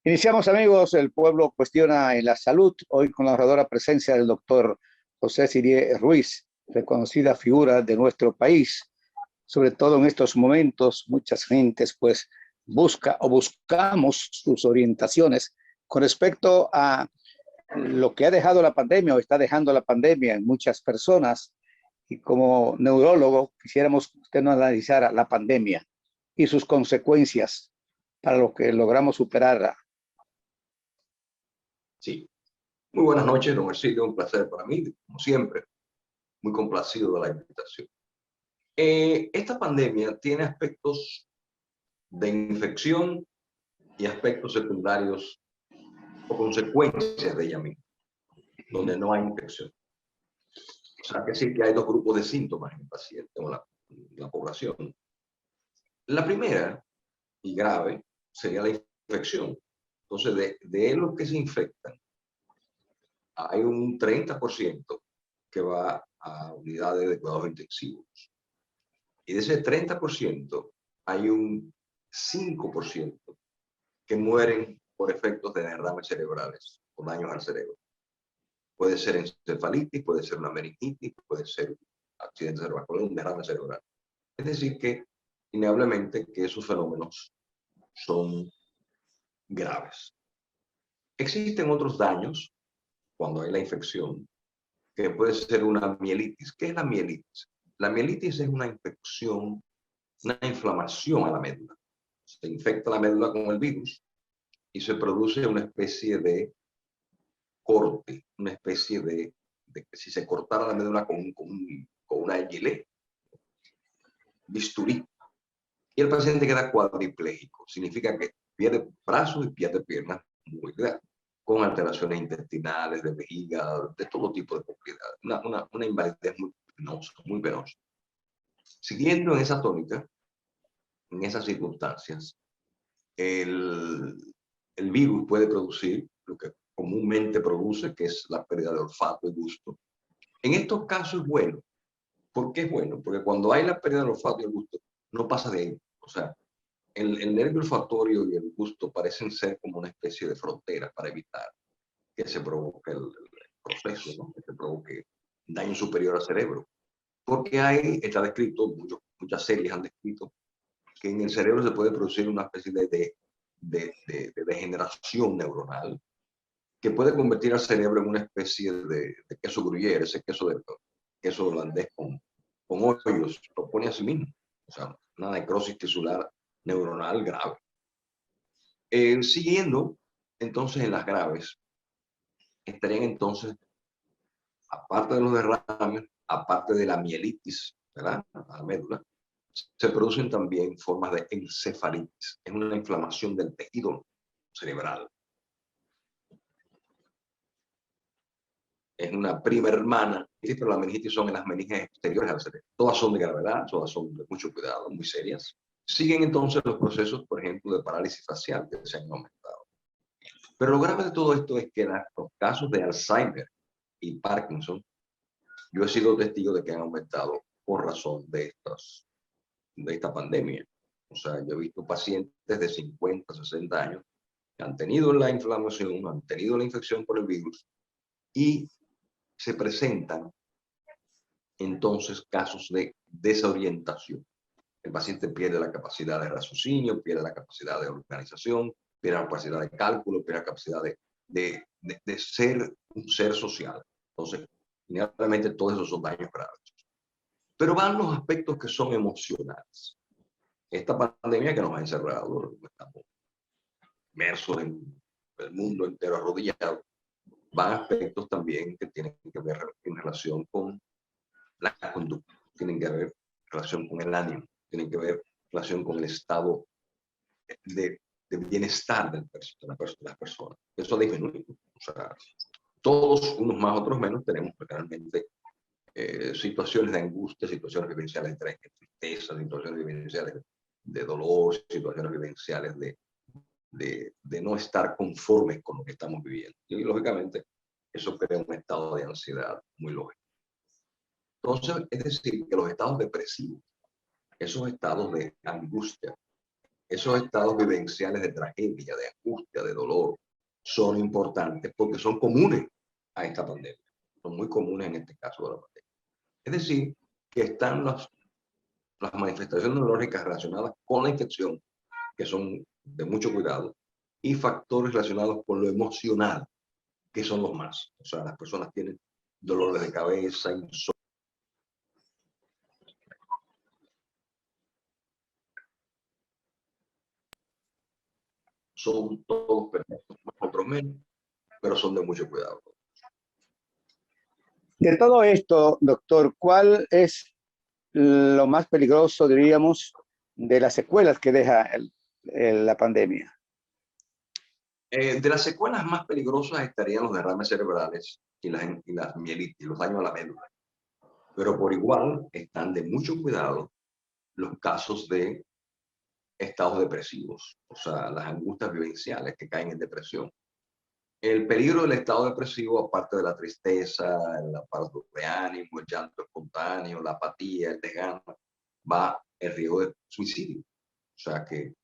Iniciamos, amigos, el pueblo cuestiona en la salud, hoy con la honradora presencia del doctor José Sirie Ruiz, reconocida figura de nuestro país. Sobre todo en estos momentos, muchas gentes pues busca o buscamos sus orientaciones con respecto a lo que ha dejado la pandemia o está dejando la pandemia en muchas personas. Y como neurólogo, quisiéramos que usted nos analizara la pandemia y sus consecuencias para lo que logramos superar. Sí, muy buenas noches, don Ercilio, un placer para mí, como siempre, muy complacido de la invitación. Esta pandemia tiene aspectos de infección y aspectos secundarios o consecuencias de ella misma, donde no hay infección. O sea, que sí que hay dos grupos de síntomas en el paciente o la población. La primera, y grave, sería la infección. Entonces, de los que se infectan, hay un 30% que va a unidades de cuidados intensivos. Y de ese 30%, hay un 5% que mueren por efectos de derrames cerebrales o daños al cerebro. Puede ser encefalitis, puede ser una meningitis, puede ser accidente cerebrovascular, un derrame cerebral. Es decir, que innegablemente que esos fenómenos son graves. Existen otros daños cuando hay la infección, que puede ser una mielitis. ¿Qué es la mielitis? La mielitis es una infección, una inflamación a la médula. Se infecta la médula con el virus y se produce una especie de corte, una especie de si se cortara la médula con una gilet, bisturí, y el paciente queda cuadripléjico. Significa que pierde brazos y pierde piernas muy grandes, con alteraciones intestinales, de vejiga, de todo tipo de propiedades. Una invalidez muy penosa. Siguiendo en esa tónica, en esas circunstancias, el virus puede producir lo que comúnmente produce, que es la pérdida de olfato y gusto. En estos casos es bueno. ¿Por qué es bueno? Porque cuando hay la pérdida del olfato y el gusto, no pasa de ahí. O sea, el nervio olfatorio y el gusto parecen ser como una especie de frontera para evitar que se provoque el proceso, ¿no? Que se provoque daño superior al cerebro. Porque está descrito, muchas series han descrito, que en el cerebro se puede producir una especie de degeneración neuronal que puede convertir al cerebro en una especie de queso gruyere, ese queso holandés con hoyos, lo pone a sí mismo. O sea, una necrosis tisular neuronal grave. Siguiendo, entonces, en las graves, estarían entonces, aparte de los derrames, aparte de la mielitis, ¿verdad? La médula, se producen también formas de encefalitis. Es una inflamación del tejido cerebral. Es una prima hermana, pero la meningitis son en las meninges exteriores al cerebro. Todas son de gravedad, todas son de mucho cuidado, muy serias. Siguen entonces los procesos, por ejemplo, de parálisis facial que se han aumentado. Pero lo grave de todo esto es que los casos de Alzheimer y Parkinson, yo he sido testigo de que han aumentado por razón de esta pandemia. O sea, yo he visto pacientes de 50, 60 años que han tenido la inflamación, han tenido la infección por el virus y se presentan entonces casos de desorientación. El paciente pierde la capacidad de raciocinio, pierde la capacidad de organización, pierde la capacidad de cálculo, pierde la capacidad de ser un ser social. Entonces, inmediatamente todos esos son daños graves. Pero van los aspectos que son emocionales. Esta pandemia que nos ha encerrado, estamos inmersos en el mundo entero arrodillado, van aspectos también que tienen que ver en relación con la conducta, tienen que ver relación con el ánimo, tienen que ver relación con el estado de bienestar de las personas. Eso ha disminuido. O sea, todos, unos más, otros menos, tenemos realmente situaciones de angustia, situaciones vivenciales de tristeza, situaciones vivenciales de dolor, situaciones vivenciales de no estar conformes con lo que estamos viviendo. Y lógicamente eso crea un estado de ansiedad muy lógico. Entonces, es decir, que los estados depresivos, esos estados de angustia, Esos estados vivenciales de tragedia, de angustia, de dolor, son importantes porque son comunes a esta pandemia. Son muy comunes en este caso de la pandemia. Es decir, que están las manifestaciones neurológicas relacionadas con la infección, que son de mucho cuidado, y factores relacionados con lo emocional, que son los más. O sea, las personas tienen dolores de cabeza, insomnio. Son todos perfectos, otros menos, pero son de mucho cuidado. De todo esto, doctor, ¿cuál es lo más peligroso, diríamos, de las secuelas que deja la pandemia? De las secuelas más peligrosas estarían los derrames cerebrales y las mielitis, los daños a la médula. Pero por igual están de mucho cuidado los casos de estados depresivos, o sea, las angustias vivenciales que caen en depresión. El peligro del estado depresivo, aparte de la tristeza, el aparato de ánimo, el llanto espontáneo, la apatía, el desgano, va el riesgo de suicidio. O sea que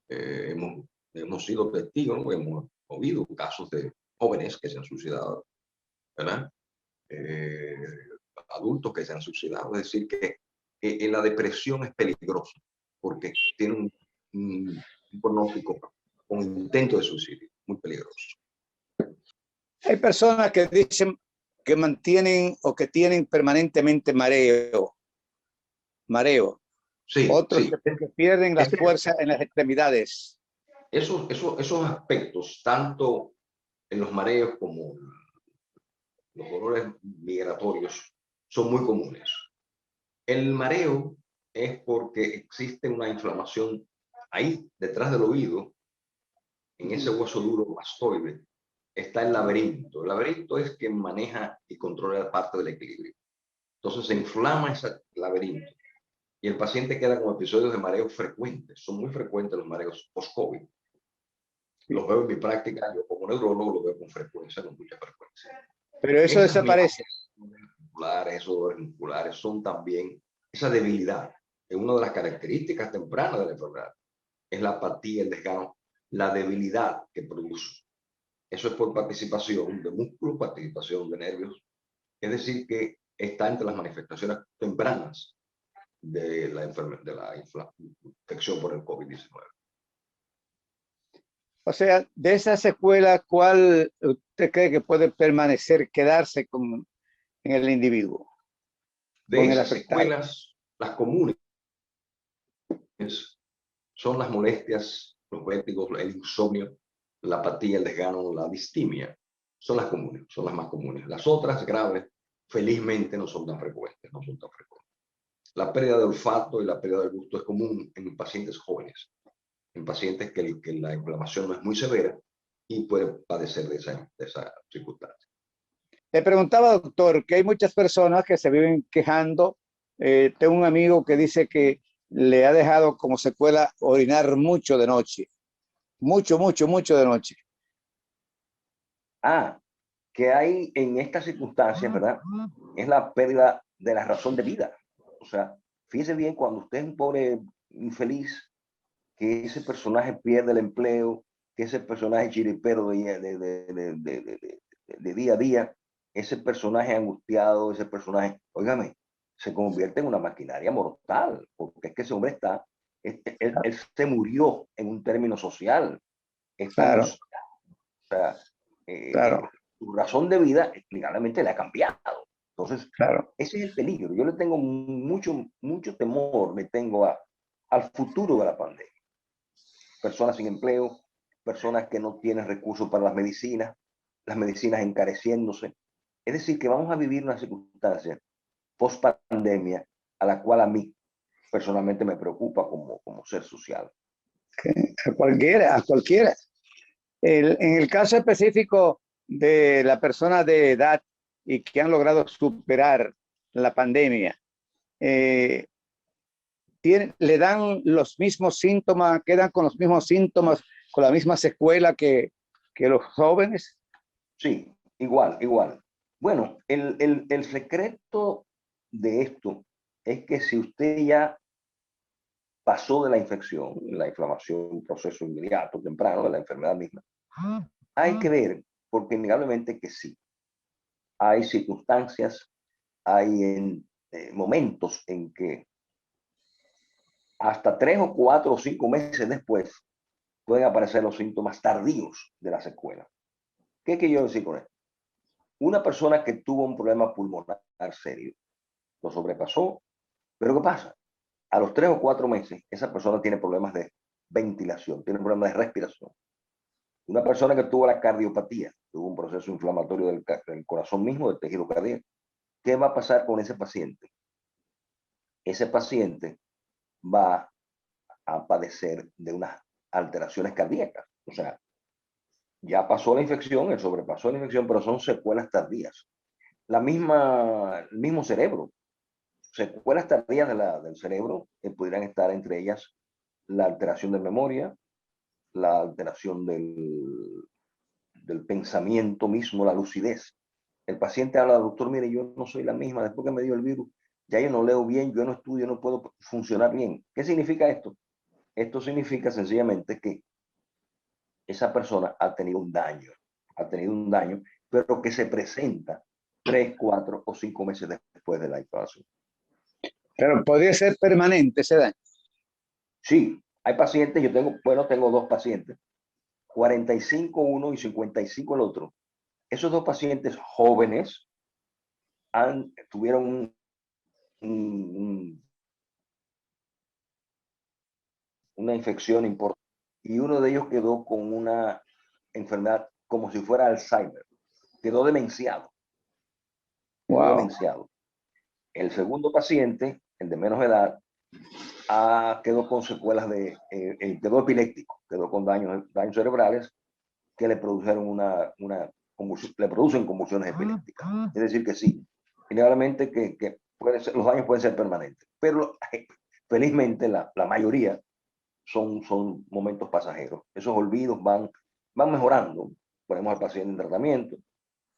hemos sido testigos, ¿no? Hemos oído casos de jóvenes que se han suicidado, ¿verdad? Adultos que se han suicidado. Es decir, que la depresión es peligrosa porque tiene un pronóstico con intento de suicidio, muy peligroso. Hay personas que dicen que mantienen o que tienen permanentemente mareo. Sí, Otros sí. que pierden las fuerzas en las extremidades. Esos aspectos, tanto en los mareos como los dolores migratorios, son muy comunes. El mareo es porque existe una inflamación ahí, detrás del oído, en ese hueso duro mastoide, está el laberinto. El laberinto es quien maneja y controla parte del equilibrio. Entonces se inflama ese laberinto y el paciente queda con episodios de mareo frecuentes. Son muy frecuentes los mareos post-COVID. Los veo en mi práctica, yo como neurólogo lo veo con frecuencia, con mucha frecuencia. Pero eso Esas desaparece. esos dolores musculares son también esa debilidad. Es una de las características tempranas de la enfermedad. Es la apatía, el desgano, la debilidad que produce. Eso es por participación de músculos, participación de nervios. Es decir, que está entre las manifestaciones tempranas de la infección por el COVID-19. O sea, de esa secuela, ¿cuál usted cree que puede permanecer, quedarse en el individuo? De esas secuelas, las comunes son las molestias, los vértigos, el insomnio, la apatía, el desgano, la distimia. Son las comunes, son las más comunes. Las otras graves, felizmente, no son tan frecuentes, no son tan frecuentes. La pérdida de olfato y la pérdida de gusto es común en pacientes jóvenes, en pacientes que la inflamación no es muy severa y puede padecer de esa circunstancia. Le preguntaba, doctor, que hay muchas personas que se viven quejando. Tengo un amigo que dice que le ha dejado como secuela orinar mucho de noche. Mucho, mucho, mucho de noche. Que hay en estas circunstancias, ¿verdad? Es la pérdida de la razón de vida. O sea, fíjese bien, cuando usted es un pobre infeliz, que ese personaje pierde el empleo, que ese personaje chiripero de día a día, ese personaje angustiado, ese personaje, óigame, se convierte en una maquinaria mortal, porque es que ese hombre está, él se murió en un término social. Claro, O sea, claro, su razón de vida explicablemente le ha cambiado. Entonces, claro. ese es el peligro. Yo le tengo mucho temor, le tengo al futuro de la pandemia. Personas sin empleo, personas que no tienen recursos para las medicinas encareciéndose. Es decir, que vamos a vivir una circunstancia post pandemia a la cual a mí personalmente me preocupa como ser social. A cualquiera, a cualquiera. En el caso específico de la persona de edad y que han logrado superar la pandemia, le dan los mismos síntomas, quedan con los mismos síntomas, con la misma secuela que los jóvenes. Sí, igual. Bueno, el secreto de esto es que si usted ya pasó de la infección, la inflamación, un proceso inmediato, temprano de la enfermedad misma. Hay que ver, porque innegablemente que sí, hay circunstancias, hay momentos en que hasta 3 o 4 o 5 meses después pueden aparecer los síntomas tardíos de la secuela. ¿Qué quiero decir con esto? Una persona que tuvo un problema pulmonar serio, lo sobrepasó, pero ¿qué pasa? A los 3 o 4 meses, esa persona tiene problemas de ventilación, tiene problemas de respiración. Una persona que tuvo la cardiopatía, tuvo un proceso inflamatorio del corazón mismo, del tejido cardíaco, ¿qué va a pasar con ese paciente? Ese paciente va a padecer de unas alteraciones cardíacas. O sea, ya pasó la infección, él sobrepasó la infección, pero son secuelas tardías. El mismo cerebro, secuelas tardías del cerebro que pudieran estar entre ellas la alteración de memoria, la alteración del pensamiento mismo, la lucidez. El paciente habla, doctor, mire, yo no soy la misma, después que me dio el virus, ya yo no leo bien, yo no estudio, no puedo funcionar bien. ¿Qué significa esto? Esto significa sencillamente que esa persona ha tenido un daño, pero que se presenta 3, 4 o 5 meses después de la inflamación. Pero podría ser permanente ese daño. Sí, hay pacientes, tengo 2 pacientes, 45 uno y 55 el otro. Esos 2 pacientes jóvenes tuvieron una infección importante y uno de ellos quedó con una enfermedad como si fuera Alzheimer, quedó demenciado. Wow. El segundo paciente, el de menos edad, quedó con secuelas quedó epiléptico, quedó con daños cerebrales que le produjeron le producen convulsiones epilépticas. Es decir que sí, generalmente que los daños pueden ser permanentes, pero felizmente la mayoría son momentos pasajeros. Esos olvidos van mejorando. Ponemos al paciente en tratamiento.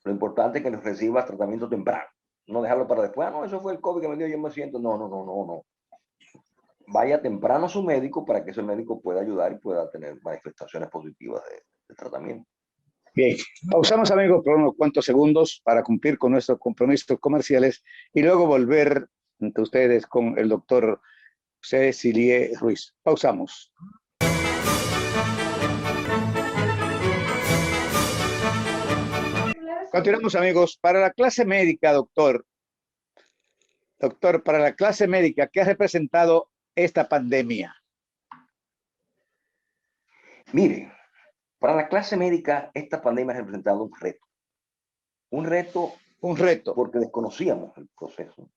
Lo importante es que reciba tratamiento temprano. No dejarlo para después. No, eso fue el COVID que me dio, yo me siento. No. Vaya temprano a su médico para que ese médico pueda ayudar y pueda tener manifestaciones positivas de tratamiento. Bien, pausamos amigos por unos cuantos segundos para cumplir con nuestros compromisos comerciales y luego volver entre ustedes con el doctor José Silie Ruiz. Pausamos. Continuamos amigos. Para la clase médica, doctor, para la clase médica, ¿qué ha representado esta pandemia? Mire, para la clase médica, esta pandemia ha representado un reto. Un reto porque desconocíamos el proceso.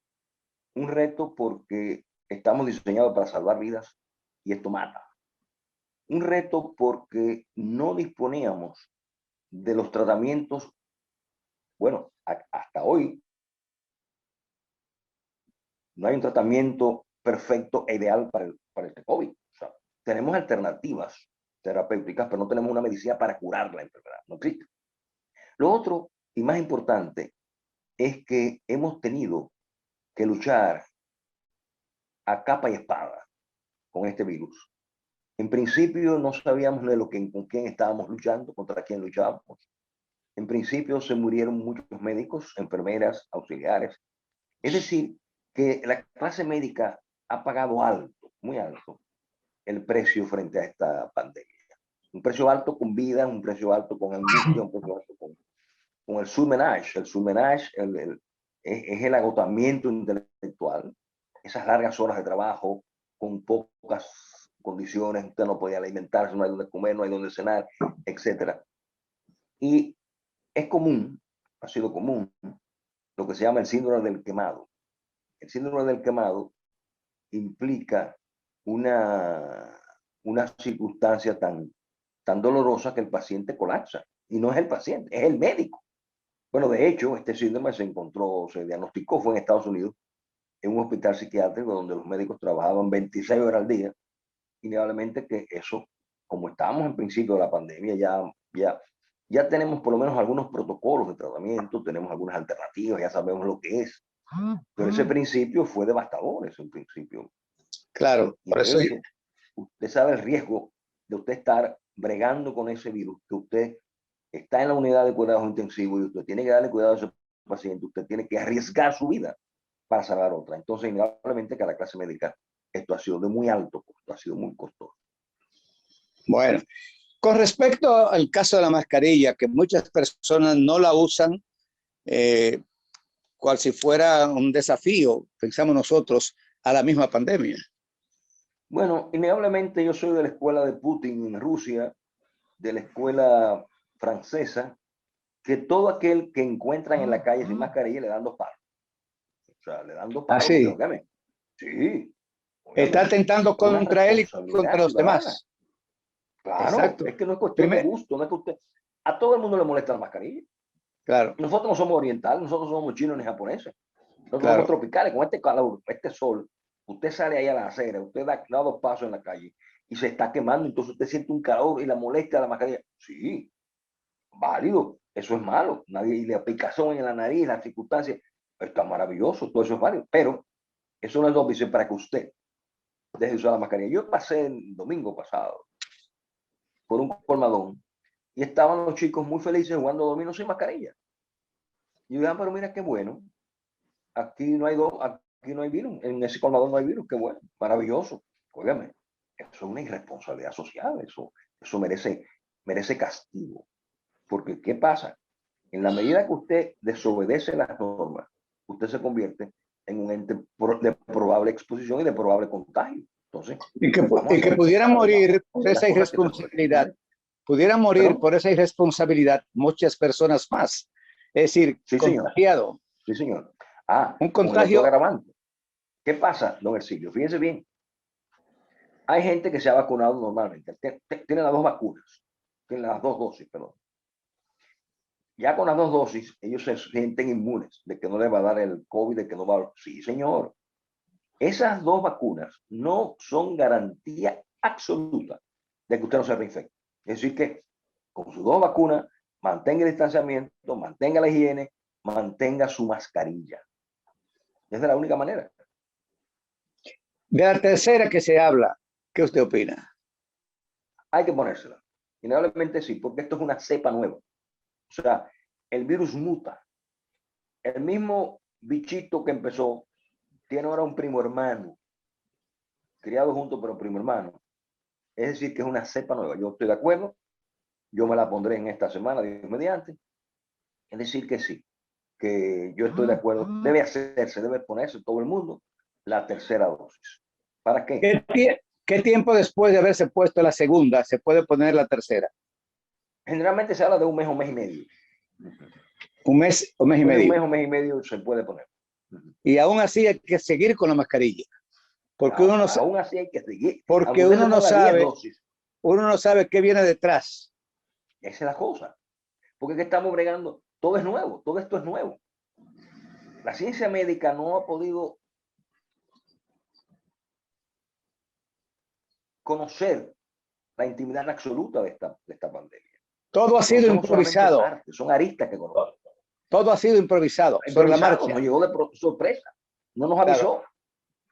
Un reto porque estamos diseñados para salvar vidas y esto mata. Un reto porque no disponíamos de los tratamientos, bueno, hasta hoy no hay un tratamiento perfecto e ideal para el COVID. O sea, tenemos alternativas terapéuticas, pero no tenemos una medicina para curar la enfermedad. No existe. Lo otro, y más importante, es que hemos tenido que luchar a capa y espada con este virus. En principio no sabíamos de con quién estábamos luchando, contra quién luchábamos. En principio se murieron muchos médicos, enfermeras, auxiliares. Es decir, que la clase médica ha pagado alto, muy alto, el precio frente a esta pandemia. Un precio alto con vida, un precio alto con angustia, un precio alto con el surmenage. El surmenage es el agotamiento intelectual, esas largas horas de trabajo con pocas condiciones, usted no podía alimentarse, no hay donde comer, no hay donde cenar, etc. Y es común, ha sido común, lo que se llama el síndrome del quemado. El síndrome del quemado implica una circunstancia tan dolorosa que el paciente colapsa. Y no es el paciente, es el médico. Bueno, de hecho, este síndrome se diagnosticó, fue en Estados Unidos, en un hospital psiquiátrico donde los médicos trabajaban 26 horas al día. Innegablemente que eso, como estábamos en principio de la pandemia, ya tenemos por lo menos algunos protocolos de tratamiento, tenemos algunas alternativas, ya sabemos lo que es. Pero ese principio fue devastador, ese principio. Claro, Y por por eso, eso usted sabe el riesgo de usted estar bregando con ese virus, que usted está en la unidad de cuidados intensivos y usted tiene que darle cuidado a ese paciente, usted tiene que arriesgar su vida para salvar otra. Entonces, indudablemente que a la clase médica esto ha sido de muy alto costo, ha sido muy costoso. bueno, con respecto al caso de la mascarilla, que muchas personas no la usan, eh, cual si fuera un desafío, pensamos nosotros, a la misma pandemia. Bueno, innegablemente yo soy de la escuela de Putin en Rusia, de la escuela francesa, que todo aquel que encuentran en la calle sin mascarilla le dan 2 palos. O sea, le dan 2 palos porque, Así, óigame, sí, está óigame, atentando es una contra él y contra responsabilidad los ciudadana. demás. Claro, Exacto. es que no es cuestión de Primer, gusto, no es que usted, a todo el mundo le molesta la mascarilla. claro, Nosotros no somos orientales, nosotros no somos chinos ni japoneses. Nosotros somos claro. tropicales, con este calor, este sol. Usted sale ahí a la acera, usted da 2 pasos en la calle y se está quemando, entonces usted siente un calor y la molestia de la mascarilla. Sí, válido, eso es malo. Nadie, y la picazón en la nariz, las circunstancias, está maravilloso, todo eso es válido. Pero eso no es obvio para que usted deje de usar la mascarilla. Yo pasé el domingo pasado por un colmadón y estaban los chicos muy felices jugando dominó sin mascarilla. Y yo dije, pero mira qué bueno, aquí no hay aquí no hay virus, en ese colmadón no hay virus, qué bueno, maravilloso. Óigame, eso es una irresponsabilidad social, eso merece castigo. Porque, ¿qué pasa? En la medida que usted desobedece las normas, usted se convierte en un ente de probable exposición y de probable contagio. Entonces, vamos a Y que ser pudiera responsables, vamos morir a por hacer las esa cosas que se pueden. irresponsabilidad, pudiera morir ¿Perdón? por esa irresponsabilidad muchas personas más. Es decir, Sí, señor. contagiado. Sí, señor. Un Con el otro contagio, agravante. ¿Qué pasa, don Ercilio? Fíjense bien. Hay gente que se ha vacunado normalmente. Tiene las 2 vacunas. Tiene las 2 dosis, perdón. Ya con las 2 dosis, ellos se sienten inmunes de que no les va a dar el COVID, de que no va a... Sí, señor. Esas 2 vacunas no son garantía absoluta de que usted no se reinfecte. Es decir, que con sus 2 vacunas, mantenga el distanciamiento, mantenga la higiene, mantenga su mascarilla. Esa es la única manera. de la tercera que se habla, ¿qué usted opina? Hay que ponérsela. Indudablemente sí, porque esto es una cepa nueva. O sea, el virus muta. El mismo bichito que empezó tiene ahora un primo hermano, criado junto, pero primo hermano. Es decir, que es una cepa nueva. Yo estoy de acuerdo. Yo me la pondré en esta semana, Dios mediante. Es decir, que sí, que yo estoy de acuerdo. Debe hacerse, debe ponerse todo el mundo la tercera dosis. ¿Para qué? ¿Qué tiempo después de haberse puesto la segunda se puede poner la tercera? Generalmente se habla de un mes y medio. Un mes o mes y Después de un medio. mes y medio se puede poner. Y aún así hay que seguir con la mascarilla. Porque uno no, Aún así hay que seguir. Aunque porque usted se ponga 10 dosis, uno no sabe qué viene detrás. esa es la cosa. Porque que estamos bregando, todo es nuevo, todo esto es nuevo. La ciencia médica no ha podido conocer la intimidad absoluta de esta pandemia. Todo ha sido Conocemos solamente improvisado. parte, son aristas que conocemos. Todo ha sido improvisado, sobre la Improvisado, marcha. nos llegó de sorpresa, no nos Claro. avisó.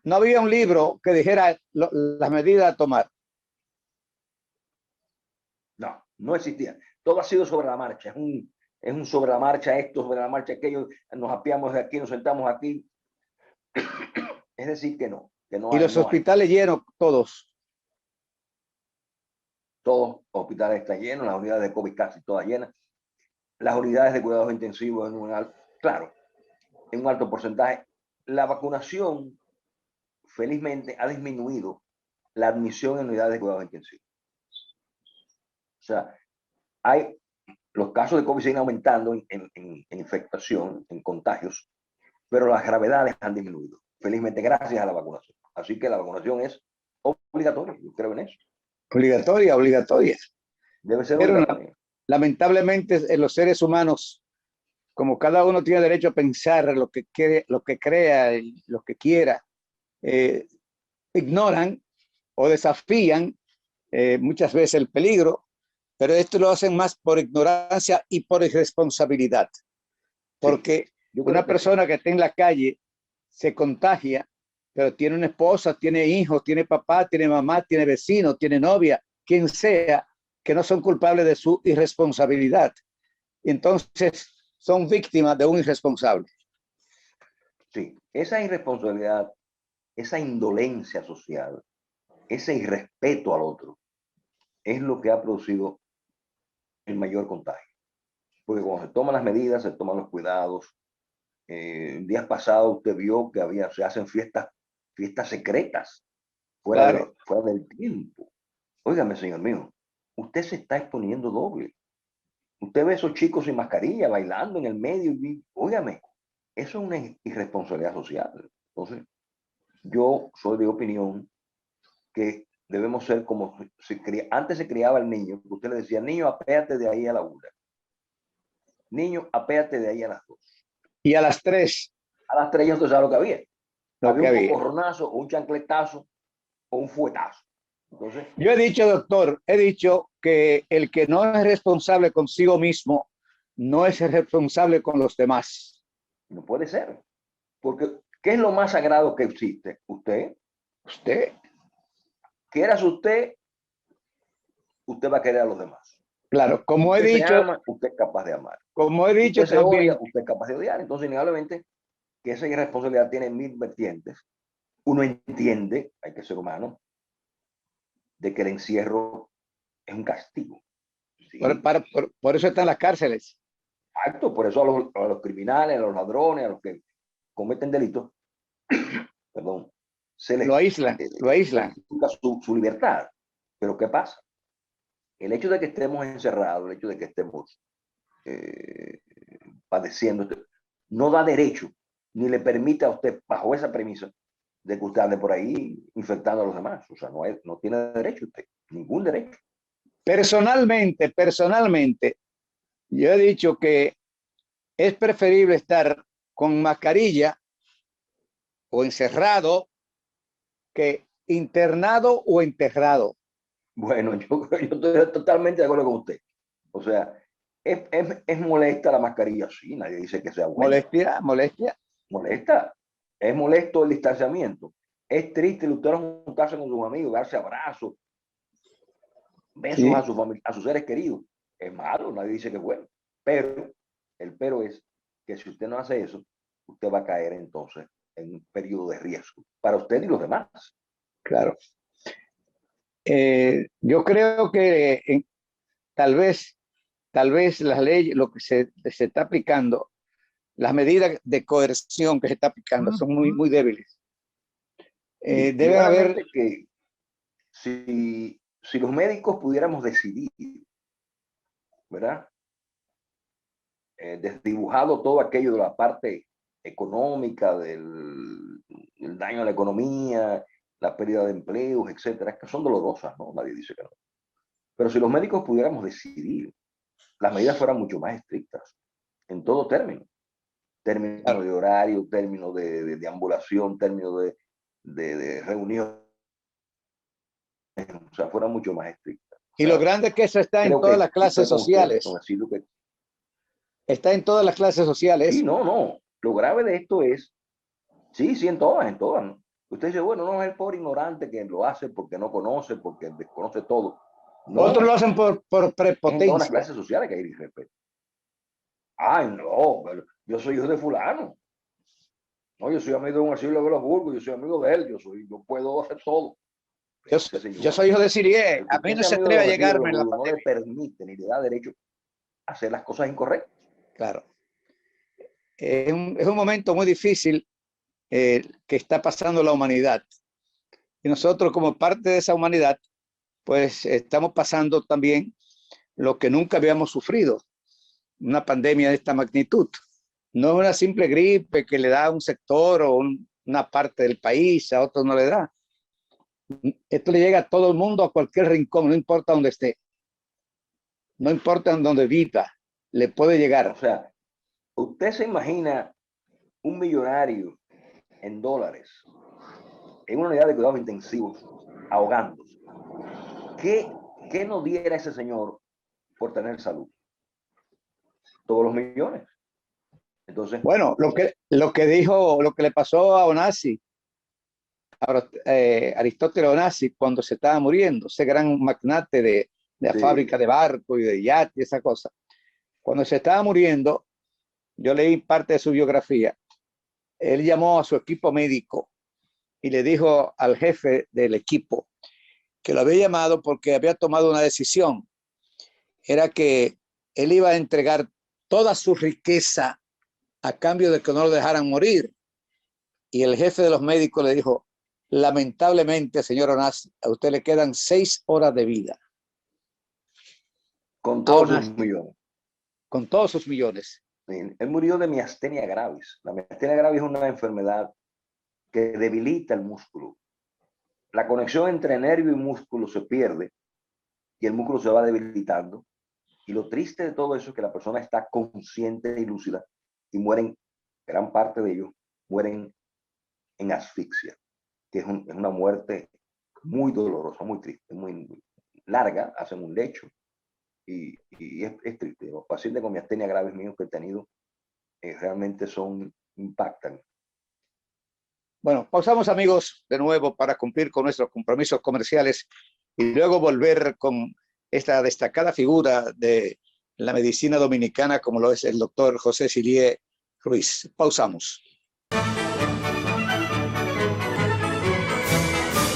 No había un libro que dijera las medidas a tomar. No, no existía. Todo ha sido sobre la marcha. Es un sobre la marcha esto, sobre la marcha aquello. Nos apiamos de aquí, nos sentamos aquí. Es decir, que no Y hay, los hospitales llenos, todos. Todos los hospitales están llenos, las unidades de COVID casi todas llenas. Las unidades de cuidados intensivos claro, en un alto porcentaje. La vacunación, felizmente, ha disminuido la admisión en unidades de cuidados intensivos. O sea, los casos de COVID siguen aumentando en infectación, en contagios, pero las gravedades han disminuido, felizmente gracias a la vacunación. Así que la vacunación es obligatoria, yo creo en eso. Obligatoria. Debe ser Pero obligatoria. lamentablemente en los seres humanos, como cada uno tiene derecho a pensar lo que crea, lo que quiera, ignoran o desafían muchas veces el peligro, pero esto lo hacen más por ignorancia y por irresponsabilidad. Porque Sí, una persona que está en la calle se contagia, pero tiene una esposa, tiene hijos, tiene papá, tiene mamá, tiene vecino, tiene novia, quien sea, que no son culpables de su irresponsabilidad. Y entonces son víctimas de un irresponsable. Sí, esa irresponsabilidad, esa indolencia social, ese irrespeto al otro, es lo que ha producido el mayor contagio. Porque cuando se toman las medidas, se toman los cuidados. Días pasados usted vio que se hacen fiestas secretas, Claro. fuera del tiempo. Óigame, señor mío, usted se está exponiendo doble. Usted ve a esos chicos sin mascarilla bailando en el medio y, óigame, eso es una irresponsabilidad social. Entonces, yo soy de opinión que debemos ser como antes se criaba el niño, usted le decía, niño, apéate de ahí a la 1. Niño, apéate de ahí a las 2. Y a las 3, A las 3 ya usted sabe lo que había. lo Había que un había. cocorronazo, o un chancletazo, o un fuetazo. Entonces, Yo he dicho, doctor, he dicho que el que no es responsable consigo mismo no es responsable con los demás. no puede ser. Porque, ¿qué es lo más sagrado que existe? Usted. Usted, Quieras usted va a querer a los demás. claro, como he Usted se dicho, ama, usted es capaz de amar. como he dicho Usted se odia, también, usted es capaz de odiar. Entonces, innegablemente, que esa irresponsabilidad tiene 1000 vertientes. Uno entiende, hay que ser humano, de que el encierro es un castigo. ¿Sí? por eso están las cárceles. Exacto, por eso a los criminales, a los ladrones, a los que cometen delitos, perdón, se les Lo aíslan, lo aíslan. su libertad. Pero ¿qué pasa? El hecho de que estemos encerrados, el hecho de que estemos padeciendo, no da derecho, ni le permite a usted, bajo esa premisa, de que usted ande por ahí infectando a los demás. O sea, no tiene derecho usted, ningún derecho. Personalmente, yo he dicho que es preferible estar con mascarilla o encerrado que internado o enterrado. Bueno, yo estoy totalmente de acuerdo con usted. O sea, es molesta la mascarilla, sí, nadie dice que sea buena. Molestia, molestia. Molesta, es molesto el distanciamiento. Es triste el usted juntarse con sus amigos, darse abrazos, besos Sí, a sus seres queridos. Es malo, nadie dice que es bueno. Pero el pero es que si usted no hace eso, usted va a caer entonces en un periodo de riesgo para usted y los demás. claro. Yo creo que tal vez las leyes, lo que se está aplicando, las medidas de coerción que se está aplicando son muy débiles. Deben haber, Que si los médicos pudiéramos decidir, ¿verdad? Desdibujado todo aquello de la parte económica, del daño a la economía, la pérdida de empleos, etcétera, que son dolorosas, ¿no? Nadie dice que no. Pero si los médicos pudiéramos decidir, las medidas fueran mucho más estrictas, en todo término. Término claro, de horario, término de ambulación, término de reunión, o sea, fueran mucho más estrictas. O y lo sea, grande es que eso está en creo todas que las clases estoy con usted, con sociales. decirlo que Está en todas las clases sí, sociales. no. Lo grave de esto es, sí, en todas, ¿no? Usted dice, bueno, no es el pobre ignorante que lo hace porque no conoce, porque desconoce todo. Otros lo No, hacen por es en todas las prepotencia. clases sociales que hay irrespeto. Ay, no, pero yo soy hijo de fulano. No, yo soy amigo de un asilo de los Burgos, yo soy amigo de él, yo puedo hacer todo. Ese Yo señor, soy hijo de Sirie. el que A mí usted no sea se amigo de atreve a los asilo de llegarme los en la Burgos no le pandemia. permite ni le da derecho a hacer las cosas incorrectas. Claro. Es un momento muy difícil que está pasando la humanidad. Y nosotros, como parte de esa humanidad, pues estamos pasando también lo que nunca habíamos sufrido, una pandemia de esta magnitud. No es una simple gripe que le da a un sector o una parte del país, a otro no le da. Esto le llega a todo el mundo, a cualquier rincón, no importa dónde esté, no importa en dónde viva, le puede O llegar. sea, usted se imagina un millonario en dólares en una unidad de cuidados intensivos ahogándose. ¿Qué nos diera ese señor por tener salud? Todos los millones. Entonces, Bueno, lo que dijo, lo que le pasó a Onasi, Ahora, Aristóteles Onassis, cuando se estaba muriendo, ese gran magnate de la Sí. fábrica de barco y de yate y esa cosa, cuando se estaba muriendo, yo leí parte de su biografía, él llamó a su equipo médico y le dijo al jefe del equipo que lo había llamado porque había tomado una decisión, era que él iba a entregar toda su riqueza a cambio de que no lo dejaran morir. Y el jefe de los médicos le dijo, lamentablemente, señor Onassis, a usted le quedan 6 horas de vida. Con A todos sus Onassis, millones. con todos sus millones. Él murió de miastenia gravis. La miastenia gravis es una enfermedad que debilita el músculo. La conexión entre nervio y músculo se pierde y el músculo se va debilitando. Y lo triste de todo eso es que la persona está consciente y lúcida y mueren, gran parte de ellos mueren en asfixia, que es una muerte muy dolorosa, muy triste, muy larga, hacen un lecho y es triste. Los pacientes con miastenia graves míos que he tenido realmente impactan. Bueno, pausamos amigos de nuevo para cumplir con nuestros compromisos comerciales y luego volver con esta destacada figura de la medicina dominicana como lo es el doctor José Sirie Ruiz. Pausamos.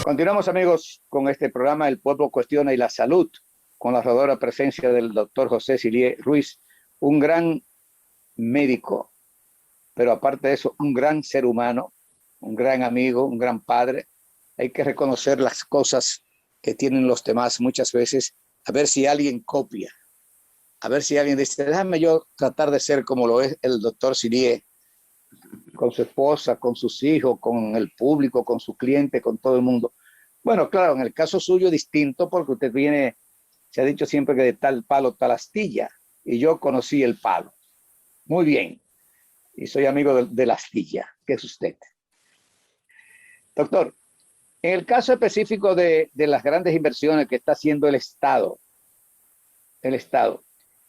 Continuamos amigos con este programa El Pueblo Cuestiona y la Salud con la honradora presencia del doctor José Sirie Ruiz, un gran médico, pero aparte de eso, un gran ser humano, un gran amigo, un gran padre. Hay que reconocer las cosas que tienen los demás muchas veces, a ver si alguien copia, a ver si alguien dice, déjame yo tratar de ser como lo es el doctor Sirie, con su esposa, con sus hijos, con el público, con su cliente, con todo el mundo. Bueno, claro, en el caso suyo distinto, porque usted viene, se ha dicho siempre que de tal palo, tal astilla, y yo conocí el palo. Muy bien, y soy amigo de la astilla, que es usted. Doctor, en el caso específico de las grandes inversiones que está haciendo el Estado,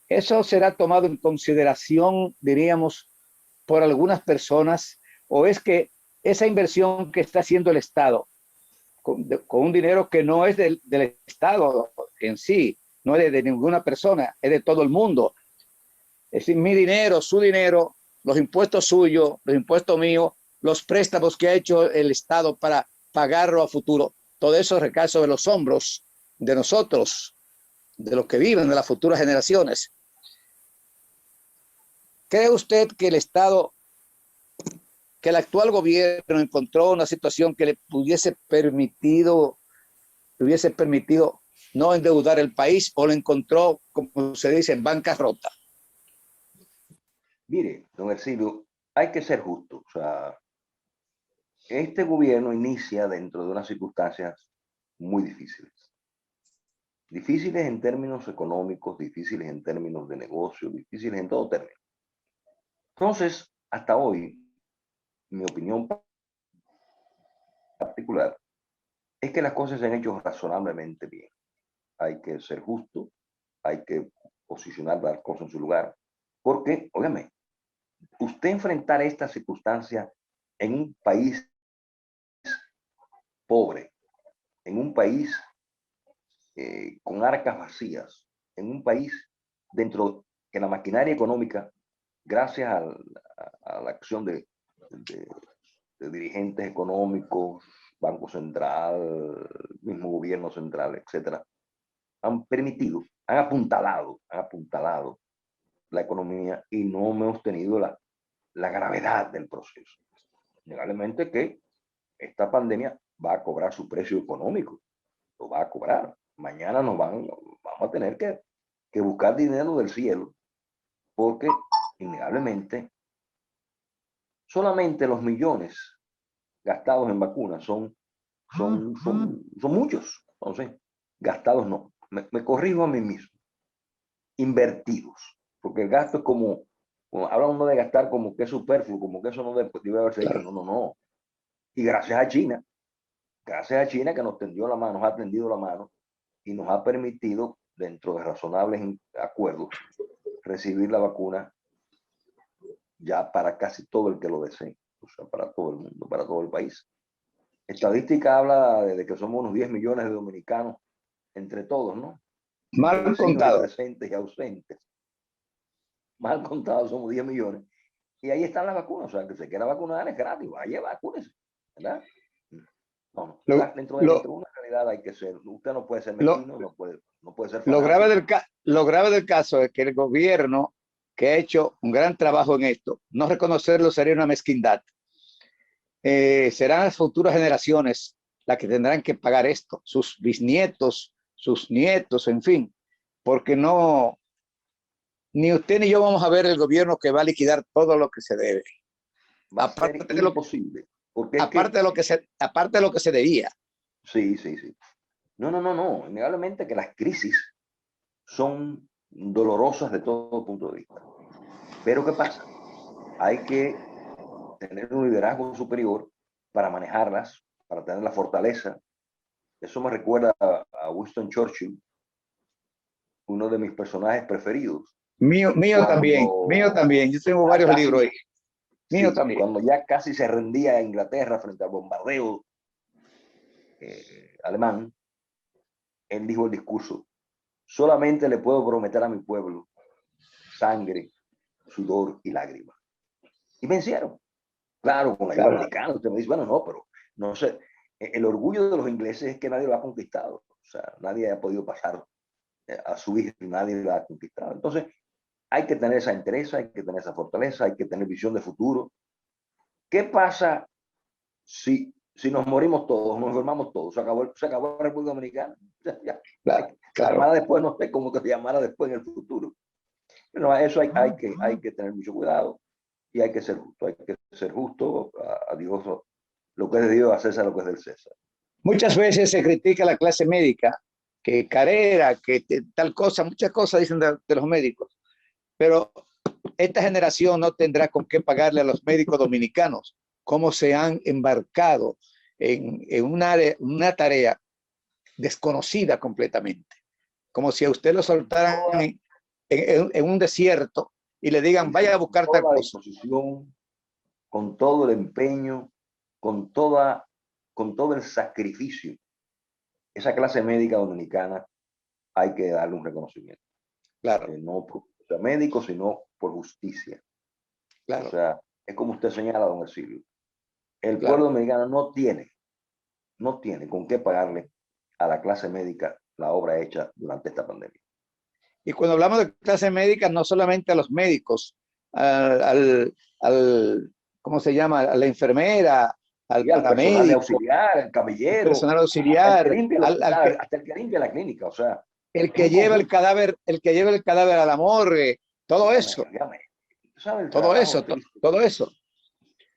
¿eso será tomado en consideración, diríamos, por algunas personas? ¿O es que esa inversión que está haciendo el Estado, con un dinero que no es del Estado en sí, no es de ninguna persona, es de todo el mundo? Es decir, mi dinero, su dinero, los impuestos suyos, los impuestos míos, los préstamos que ha hecho el Estado para pagarlo a futuro, todo eso recae sobre los hombros de nosotros, de los que viven, de las futuras generaciones. ¿Cree usted que el Estado, que el actual gobierno encontró una situación que le hubiese permitido no endeudar el país, o lo encontró, como se dice, en bancarrota? Mire, don Ercilio, hay que ser justo. O sea, este gobierno inicia dentro de unas circunstancias muy difíciles. Difíciles en términos económicos, difíciles en términos de negocio, difíciles en todo término. Entonces, hasta hoy, mi opinión particular es que las cosas se han hecho razonablemente bien. Hay que ser justo, hay que posicionar las cosas en su lugar, porque, óigame, usted enfrentar esta circunstancia en un país pobre, en un país con arcas vacías, en un país dentro que la maquinaria económica, gracias a la acción de dirigentes económicos, Banco Central, mismo gobierno central, etcétera, han permitido, han apuntalado la economía y no hemos tenido la gravedad del proceso. Indudablemente que esta pandemia va a cobrar su precio económico, lo va a cobrar. Mañana vamos a tener que buscar dinero del cielo, porque innegablemente solamente los millones gastados en vacunas son muchos. Entonces, gastados no. Me corrijo a mí mismo. Invertidos. Porque el gasto es como habla uno de gastar como que es superfluo, como que eso no debe haberse hecho. Claro. No. Y gracias a China que nos tendió la mano, nos ha tendido la mano y nos ha permitido, dentro de razonables acuerdos, recibir la vacuna ya para casi todo el que lo desee, o sea, para todo el mundo, para todo el país. Estadística habla de que somos unos 10 millones de dominicanos entre todos, ¿no? Entre Mal vecinos y contado. presentes y ausentes. Mal contados somos 10 millones. Y ahí están las vacunas. O sea, que se quiera vacunar es gratis. Vaya, vacúnese. ¿Verdad? No, Lo, dentro de lo, una realidad hay que ser. Usted no puede ser lo, mezquino, no puede ser lo grave fanático. lo grave del caso es que el gobierno, que ha hecho un gran trabajo en esto, no reconocerlo sería una mezquindad. Serán las futuras generaciones las que tendrán que pagar esto, sus bisnietos, sus nietos, en fin, porque no, ni usted ni yo vamos a ver el gobierno que va a liquidar todo lo que se debe, Va a ser aparte de lo, imposible. Porque es que, aparte de lo que se debía. sí, sí, sí. No, no, no, no. Innegablemente que las crisis son dolorosas de todo punto de vista. Pero ¿qué pasa? Hay que tener un liderazgo superior para manejarlas, para tener la fortaleza. Eso me recuerda a Winston Churchill, uno de mis personajes preferidos. Mío también, mío Cuando también. Yo tengo ya varios casi, libros ahí. Mío sí, también. cuando ya casi se rendía a Inglaterra frente al bombardeo alemán, él dijo el discurso: solamente le puedo prometer a mi pueblo sangre, sudor y lágrimas. Y vencieron. Claro, con la ayuda Claro. americana. Usted me dice, bueno, no, pero no sé. El orgullo de los ingleses es que nadie lo ha conquistado. O sea, nadie ha podido pasar a su hija y nadie lo ha conquistado. Entonces, hay que tener esa interés, hay que tener esa fortaleza, hay que tener visión de futuro. ¿Qué pasa si nos morimos todos, nos enfermamos todos? Se acabó la República Dominicana. Ya, Claro, se claro. llamará después, no sé cómo que se llamará después en el futuro. Pero eso hay que tener mucho cuidado y hay que ser justo. Hay que ser justo a Dios, lo que es de Dios, a César lo que es del César. Muchas veces se critica a la clase médica, que carrera, que tal cosa, muchas cosas dicen de los médicos, pero esta generación no tendrá con qué pagarle a los médicos dominicanos, cómo se han embarcado en una tarea desconocida completamente, como si a usted lo soltaran en un desierto y le digan, vaya a Con buscar tal toda la cosa. disposición, con todo el empeño, con todo el sacrificio. Esa clase médica dominicana hay que darle un reconocimiento. Claro, No por ser médico, sino por justicia. O claro, sea, es como usted señala, don Ercilio. El pueblo claro. dominicano no tiene con qué pagarle a la clase médica la obra hecha durante esta pandemia. Y cuando hablamos de clase médica, no solamente a los médicos, al ¿cómo se llama? A la enfermera, al Y al personal de paramédico, auxiliar, el el camillero, personal hasta el que auxiliar, limpia el hospital, hasta el que limpia la clínica. O sea, el es que un lleva conjunto. el que lleva el cadáver a la morgue, Dígame, dígame. ¿Tú sabes el trabajo que hizo todo eso.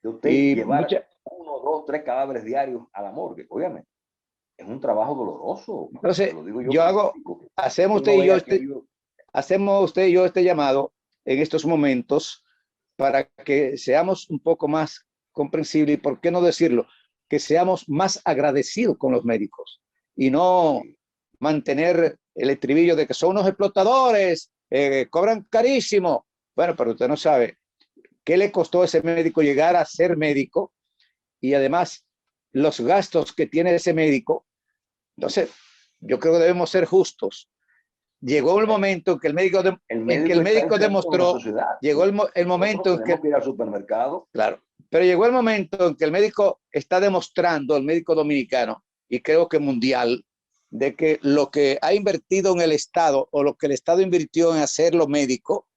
de usted Y llevar uno, dos, tres cadáveres diarios a la morgue? Óigame, es un trabajo doloroso. Se entonces, lo digo yo yo como hago, médico. hacemos usted Uno y ve yo aquello. hacemos usted y yo este llamado en estos momentos para que seamos un poco más comprensibles y, por qué no decirlo, que seamos más agradecidos con los médicos y no Sí, mantener el estribillo de que son unos explotadores, cobran carísimo. Bueno, pero usted no sabe qué le costó a ese médico llegar a ser médico y además los gastos que tiene ese médico. Entonces, yo creo que debemos ser justos. Llegó el momento en que el en que el médico está médico inserto en la demostró, sociedad. llegó el Nosotros momento en tenemos que, que ir al supermercado. claro, pero llegó el momento en que el médico está demostrando, el médico dominicano, y creo que mundial, de que lo que ha invertido en el Estado o lo que el Estado invirtió en hacerlo médico,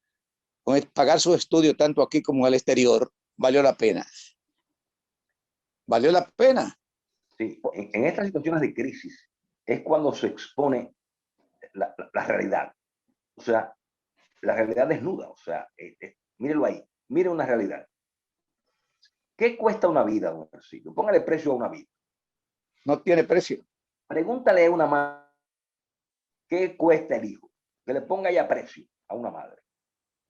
con pagar sus estudios tanto aquí como en el exterior, valió la pena. Valió la pena. Sí, en estas situaciones de crisis es cuando se expone la realidad. O sea, la realidad desnuda. O sea, mírelo ahí. Mire una realidad. ¿Qué cuesta una vida, don Ercilio? Póngale precio a una vida. No tiene precio. Pregúntale a una madre qué cuesta el hijo. Que le ponga ya precio a una madre.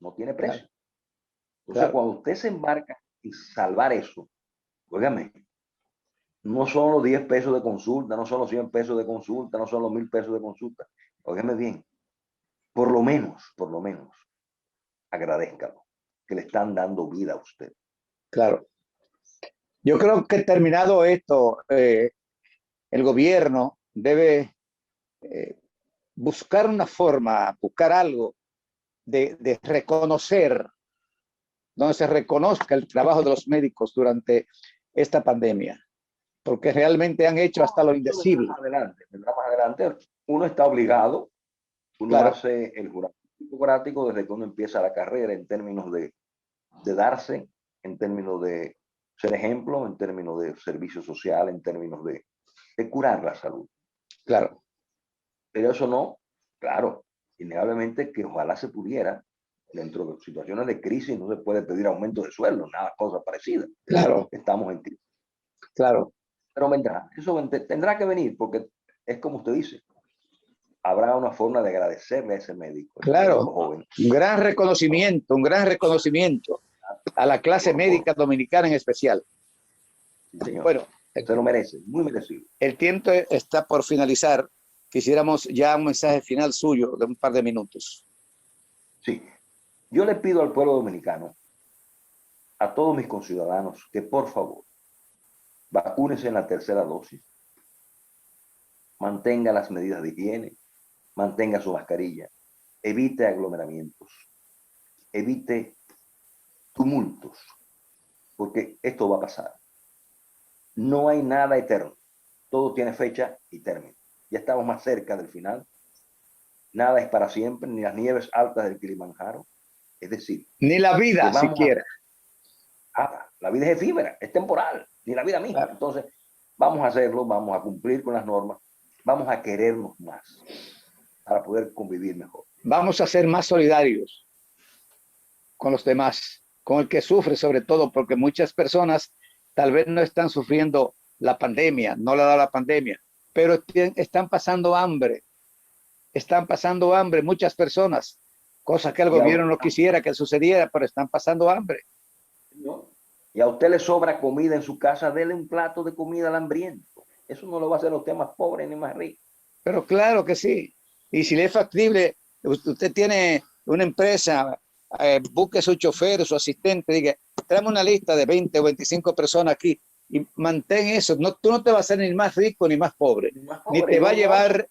No tiene Claro, precio. Entonces, claro. cuando usted se embarca en salvar eso, óigame, no son los 10 pesos de consulta, no son los 100 pesos de consulta, no son los 1000 pesos de consulta. Óigame bien, por lo menos, agradezcalo, que le están dando vida a usted. Claro. Yo creo que terminado esto, el gobierno debe buscar una forma, buscar algo de reconocer, donde se reconozca el trabajo de los médicos durante esta pandemia, porque realmente han hecho hasta lo indecible. Vendrá más adelante. Uno está obligado, uno Claro. hace el juramento hipocrático desde que uno empieza la carrera en términos de darse, en términos de ser ejemplo, en términos de servicio social, en términos de curar la salud. Claro. Pero eso no, claro, innegablemente que ojalá se pudiera, dentro de situaciones de crisis no se puede pedir aumento de sueldo, nada, cosa parecida. Claro. Estamos en tiempo. Claro. Pero vendrá, eso tendrá que venir, porque es como usted dice, habrá una forma de agradecerle a ese médico. Claro, Joven. un gran reconocimiento a la clase médica dominicana en especial. Sí, señor. Bueno, se lo merece, muy merecido. El tiempo está por finalizar. Quisiéramos ya un mensaje final suyo de un par de minutos. Sí, yo le pido al pueblo dominicano, a todos mis conciudadanos, que por favor vacúnense en la tercera dosis, mantenga las medidas de higiene, mantenga su mascarilla, evite aglomeramientos, evite tumultos, porque esto va a pasar. No hay nada eterno, todo tiene fecha y término. Ya estamos más cerca del final. Nada es para siempre, ni las nieves altas del Kilimanjaro. Es decir, ni la vida siquiera. La vida es efímera, es temporal, ni la vida misma. Claro. Entonces, vamos a hacerlo, vamos a cumplir con las normas, vamos a querernos más para poder convivir mejor. Vamos a ser más solidarios con los demás, con el que sufre sobre todo, porque muchas personas tal vez no están sufriendo la pandemia, no le da la pandemia, pero están pasando hambre. Están pasando hambre muchas personas, cosas que el gobierno no quisiera que sucediera, pero están pasando hambre. Y a usted le sobra comida en su casa, dele un plato de comida al hambriento. Eso no lo va a hacer a usted más pobre ni más rico. Pero claro que sí. Y si le es factible, usted tiene una empresa, busque su chofer, su asistente, diga, tráeme una lista de 20 o 25 personas aquí y mantén eso. No, tú no te vas a hacer ni más rico ni más pobre. Ni te va a llevar,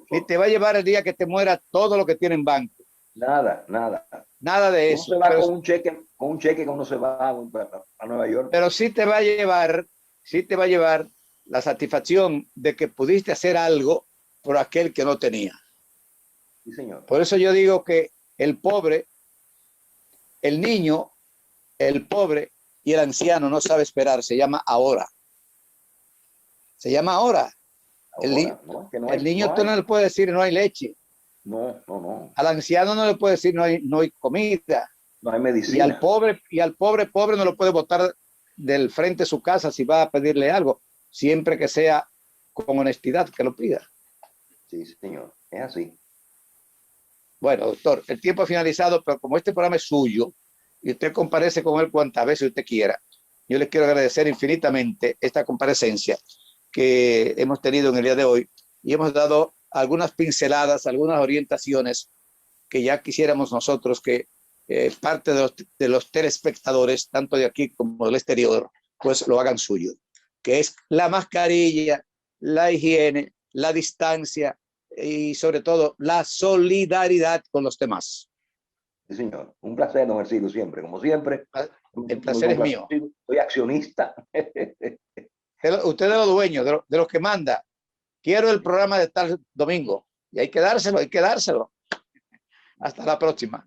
ni te va a llevar el día que te muera todo lo que tiene en banco. Nada, nada. Nada de eso. Uno se va pero, con un cheque que uno se va a Nueva York. Pero sí te va a llevar la satisfacción de que pudiste hacer algo por aquel que no tenía. Sí, señor. Por eso yo digo que el pobre, el niño, el pobre y el anciano no sabe esperar, se llama ahora. Se llama ahora. El niño tú no le puedes decir no hay leche. No. Al anciano no le puede decir no hay comida. No hay medicina. Y al pobre no lo puede botar del frente de su casa si va a pedirle algo, siempre que sea con honestidad que lo pida. Sí, señor, es así. Bueno, doctor, el tiempo ha finalizado, pero como este programa es suyo y usted comparece con él cuantas veces usted quiera, yo les quiero agradecer infinitamente esta comparecencia que hemos tenido en el día de hoy y hemos dado algunas pinceladas, algunas orientaciones que ya quisiéramos nosotros que parte de los telespectadores, tanto de aquí como del exterior, pues lo hagan suyo, que es la mascarilla, la higiene, la distancia y sobre todo la solidaridad con los demás. Sí, señor. Un placer, don Hercilio, siempre, como siempre. El placer es mío. Soy accionista. Usted es los dueños, de los que manda. Quiero el programa de tal domingo. Y hay que dárselo, hay que dárselo. Hasta la próxima.